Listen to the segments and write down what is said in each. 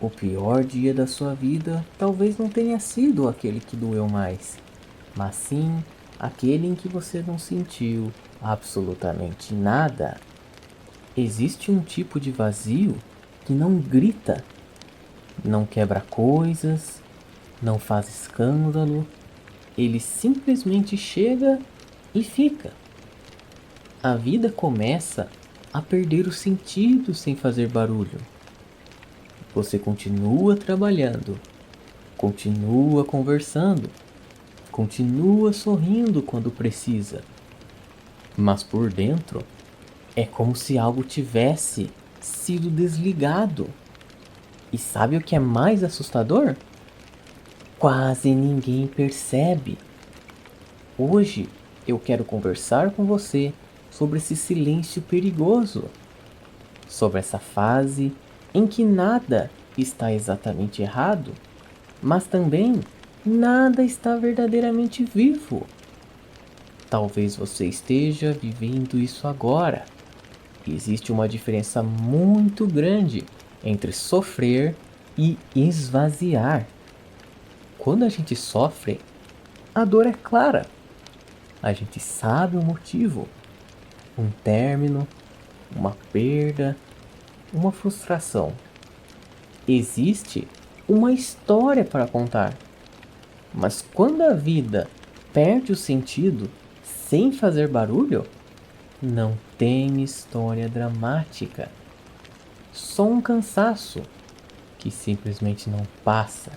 O pior dia da sua vida talvez não tenha sido aquele que doeu mais, mas sim aquele em que você não sentiu absolutamente nada. Existe um tipo de vazio que não grita, não quebra coisas, não faz escândalo, ele simplesmente chega e fica. A vida começa a perder o sentido sem fazer barulho. Você continua trabalhando, continua conversando, continua sorrindo quando precisa, mas por dentro é como se algo tivesse sido desligado. E sabe o que é mais assustador? Quase ninguém percebe. Hoje eu quero conversar com você sobre esse silêncio perigoso, sobre essa fase em que nada está exatamente errado, mas também nada está verdadeiramente vivo. Talvez você esteja vivendo isso agora. Existe uma diferença muito grande entre sofrer e esvaziar. Quando a gente sofre, a dor é clara. A gente sabe o motivo. Um término, uma perda, uma frustração. Existe uma história para contar. Mas quando a vida perde o sentido sem fazer barulho, não tem história dramática. Só um cansaço que simplesmente não passa.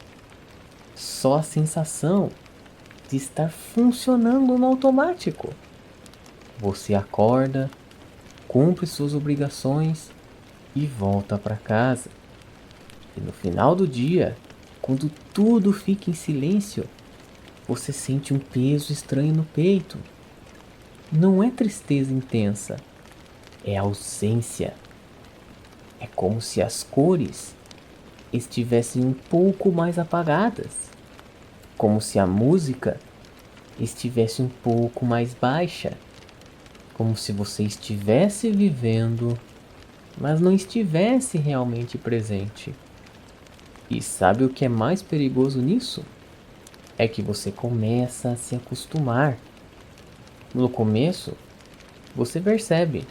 Só a sensação de estar funcionando no automático. Você acorda, cumpre suas obrigações e volta para casa. E no final do dia, quando tudo fica em silêncio, você sente um peso estranho no peito. Não é tristeza intensa, é ausência. É como se as cores estivessem um pouco mais apagadas, como se a música estivesse um pouco mais baixa, como se você estivesse vivendo, mas não estivesse realmente presente. E sabe o que é mais perigoso nisso? É que você começa a se acostumar. No começo, você percebe.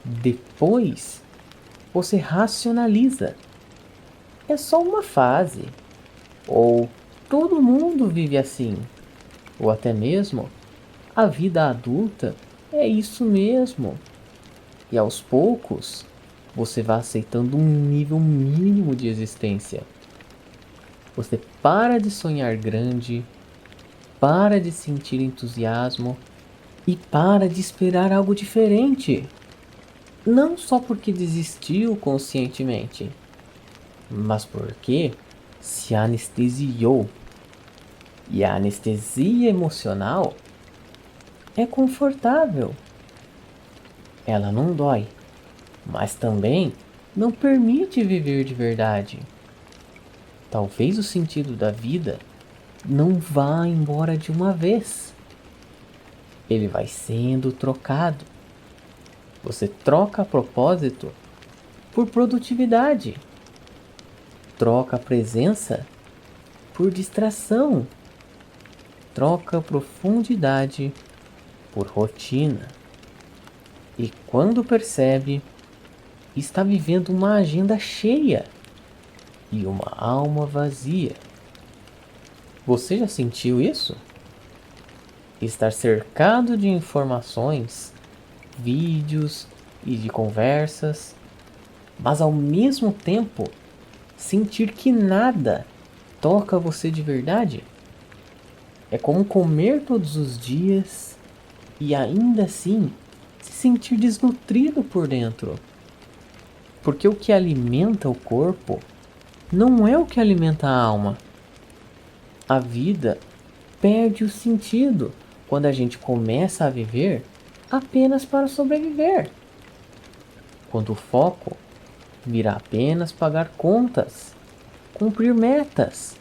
Depois, você racionaliza. É só uma fase. Ou todo mundo vive assim. Ou até mesmo a vida adulta é isso mesmo. E aos poucos, você vai aceitando um nível mínimo de existência. Você para de sonhar grande, para de sentir entusiasmo e para de esperar algo diferente. Não só porque desistiu conscientemente, mas porque se anestesiou. E a anestesia emocional é confortável. Ela não dói, mas também não permite viver de verdade. Talvez o sentido da vida não vá embora de uma vez. Ele vai sendo trocado. Você troca propósito por produtividade. Troca presença por distração. Troca profundidade por rotina. E quando percebe, está vivendo uma agenda cheia e uma alma vazia. Você já sentiu isso? Estar cercado de informações, vídeos e de conversas, mas ao mesmo tempo sentir que nada toca você de verdade? É como comer todos os dias e ainda assim se sentir desnutrido por dentro. Porque o que alimenta o corpo não é o que alimenta a alma. A vida perde o sentido quando a gente começa a viver apenas para sobreviver. Quando o foco vira apenas pagar contas, cumprir metas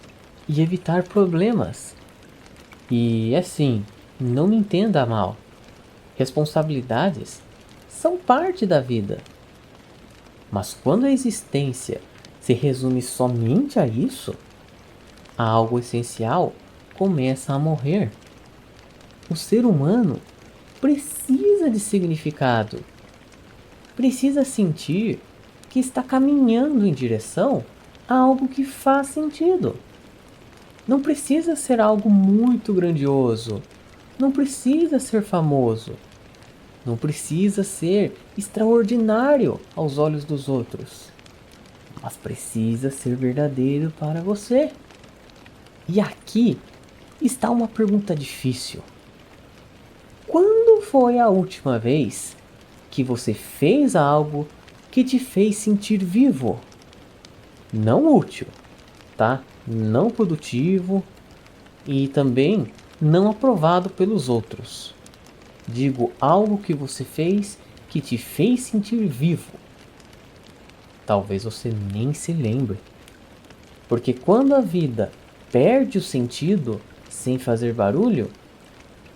e evitar problemas. E assim, não me entenda mal. Responsabilidades são parte da vida. Mas quando a existência se resume somente a isso, algo essencial começa a morrer. O ser humano precisa de significado, precisa sentir que está caminhando em direção a algo que faz sentido. Não precisa ser algo muito grandioso, não precisa ser famoso, não precisa ser extraordinário aos olhos dos outros, mas precisa ser verdadeiro para você. E aqui está uma pergunta difícil. Quando foi a última vez que você fez algo que te fez sentir vivo? Não útil, tá? Não produtivo e também não aprovado pelos outros. Digo algo que você fez que te fez sentir vivo. Talvez você nem se lembre. Porque quando a vida perde o sentido sem fazer barulho,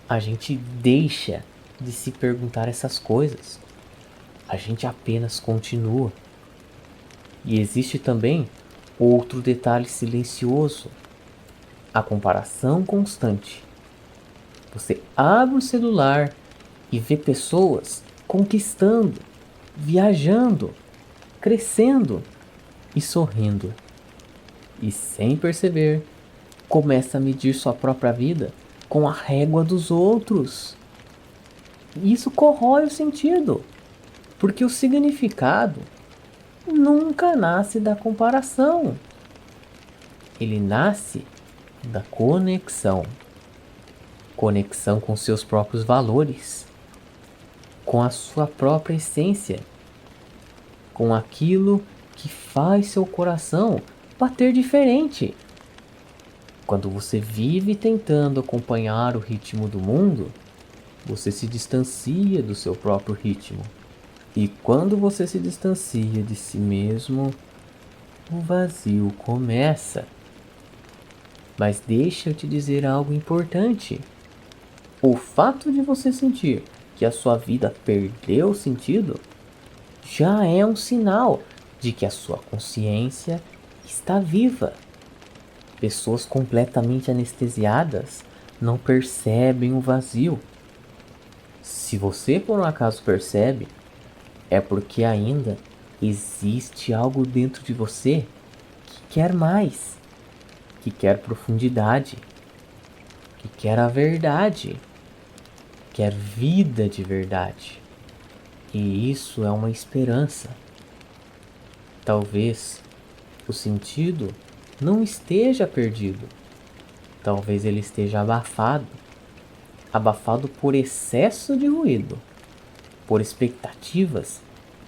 a gente deixa de se perguntar essas coisas. A gente apenas continua. E existe também outro detalhe silencioso: a comparação constante. Você abre o celular e vê pessoas conquistando, viajando, crescendo e sorrindo. E sem perceber, começa a medir sua própria vida com a régua dos outros. E isso corrói o sentido, porque o significado nunca nasce da comparação. Ele nasce da conexão. Conexão com seus próprios valores, com a sua própria essência, com aquilo que faz seu coração bater diferente. Quando você vive tentando acompanhar o ritmo do mundo, você se distancia do seu próprio ritmo. E quando você se distancia de si mesmo, o vazio começa. Mas deixa eu te dizer algo importante. O fato de você sentir que a sua vida perdeu sentido já é um sinal de que a sua consciência está viva. Pessoas completamente anestesiadas não percebem o vazio. Se você por um acaso percebe, é porque ainda existe algo dentro de você que quer mais, que quer profundidade, que quer a verdade, quer vida de verdade. E isso é uma esperança. Talvez o sentido não esteja perdido. Talvez ele esteja abafado. Abafado por excesso de ruído, por expectativas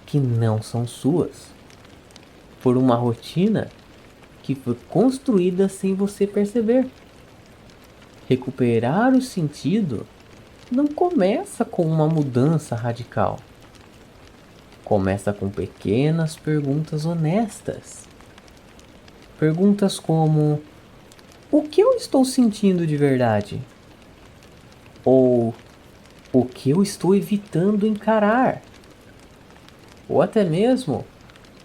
que não são suas, por uma rotina que foi construída sem você perceber. Recuperar o sentido não começa com uma mudança radical. Começa com pequenas perguntas honestas. Perguntas como: o que eu estou sentindo de verdade? Ou o que eu estou evitando encarar? Ou até mesmo,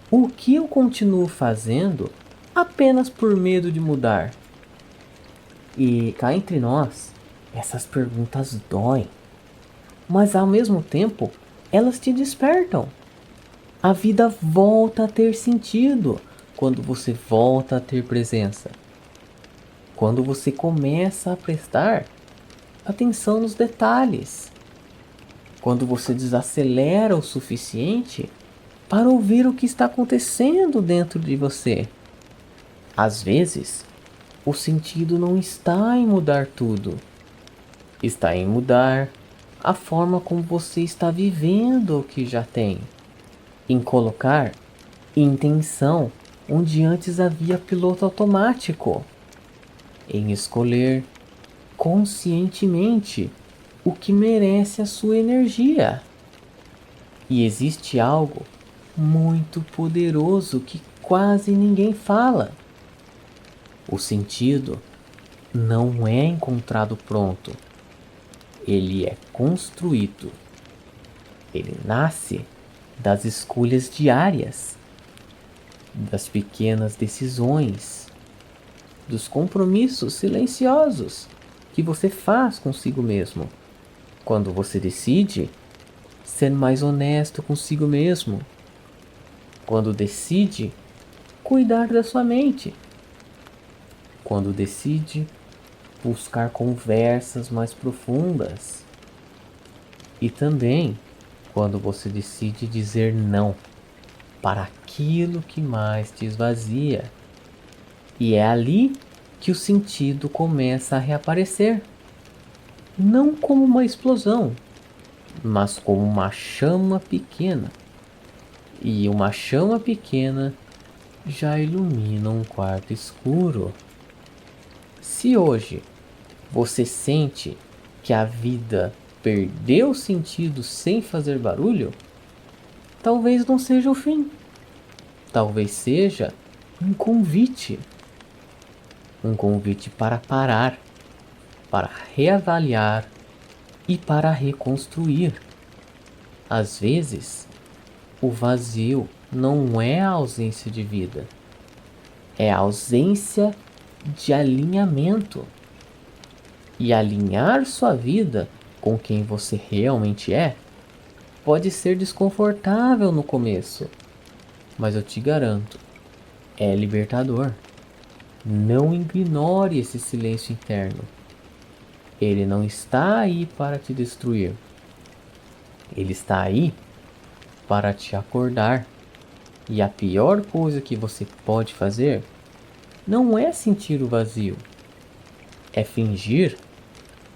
o que eu continuo fazendo apenas por medo de mudar? E cá entre nós, essas perguntas doem, mas ao mesmo tempo elas te despertam. A vida volta a ter sentido quando você volta a ter presença. Quando você começa a prestar atenção nos detalhes. Quando você desacelera o suficiente para ouvir o que está acontecendo dentro de você. Às vezes, o sentido não está em mudar tudo. Está em mudar a forma como você está vivendo o que já tem. Em colocar intenção onde antes havia piloto automático. Em escolher conscientemente o que merece a sua energia. E existe algo muito poderoso que quase ninguém fala. O sentido não é encontrado pronto. Ele é construído. Ele nasce das escolhas diárias. das pequenas decisões, dos compromissos silenciosos que você faz consigo mesmo. Quando você decide ser mais honesto consigo mesmo, quando decide cuidar da sua mente, quando decide buscar conversas mais profundas, e também quando você decide dizer não para aquilo que mais te esvazia. E é ali que o sentido começa a reaparecer, não como uma explosão, mas como uma chama pequena. E uma chama pequena já ilumina um quarto escuro. Se hoje você sente que a vida perdeu sentido sem fazer barulho, talvez não seja o fim. Talvez seja um convite. Um convite para parar, para reavaliar e para reconstruir. Às vezes, o vazio não é a ausência de vida, é a ausência de alinhamento. E alinhar sua vida com quem você realmente é pode ser desconfortável no começo, mas eu te garanto, é libertador. Não ignore esse silêncio interno. Ele não está aí para te destruir. Ele está aí para te acordar. E a pior coisa que você pode fazer não é sentir o vazio, é fingir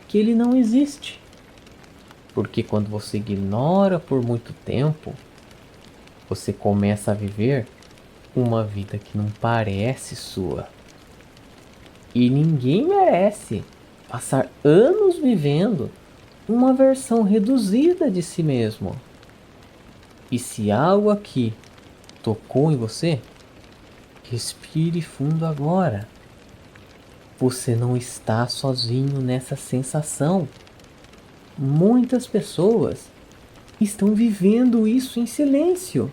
que ele não existe. Porque quando você ignora por muito tempo, você começa a viver uma vida que não parece sua. E ninguém merece passar anos vivendo uma versão reduzida de si mesmo. E se algo aqui tocou em você, respire fundo agora. Você não está sozinho nessa sensação. Muitas pessoas estão vivendo isso em silêncio,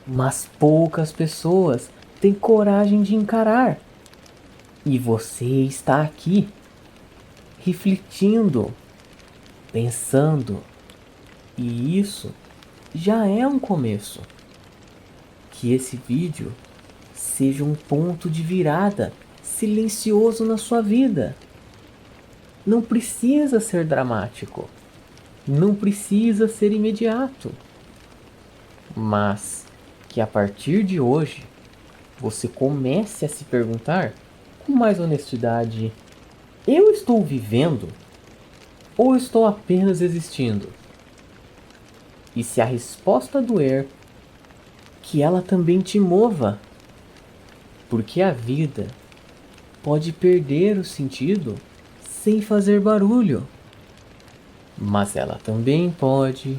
mas poucas pessoas têm coragem de encarar. E você está aqui, refletindo, pensando, e isso já é um começo. Que esse vídeo seja um ponto de virada silencioso na sua vida. Não precisa ser dramático, não precisa ser imediato, mas que a partir de hoje você comece a se perguntar com mais honestidade: eu estou vivendo ou estou apenas existindo? E se a resposta doer, que ela também te mova, porque a vida pode perder o sentido sem fazer barulho, mas ela também pode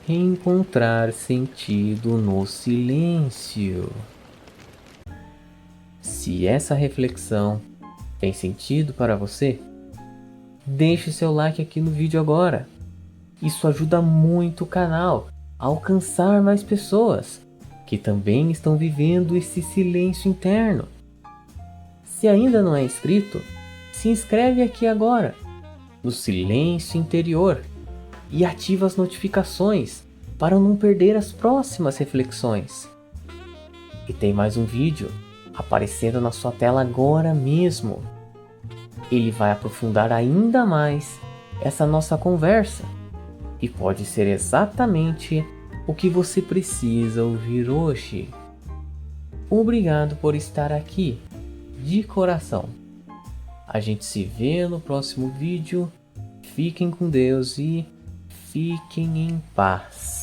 encontrar sentido no silêncio. Se essa reflexão tem sentido para você, deixe seu like aqui no vídeo agora. Isso ajuda muito o canal a alcançar mais pessoas que também estão vivendo esse silêncio interno. Se ainda não é inscrito, se inscreve aqui agora, no Silêncio Interior, e ativa as notificações para não perder as próximas reflexões. E tem mais um vídeo aparecendo na sua tela agora mesmo. Ele vai aprofundar ainda mais essa nossa conversa e pode ser exatamente o que você precisa ouvir hoje. Obrigado por estar aqui, de coração. A gente se vê no próximo vídeo. Fiquem com Deus e fiquem em paz.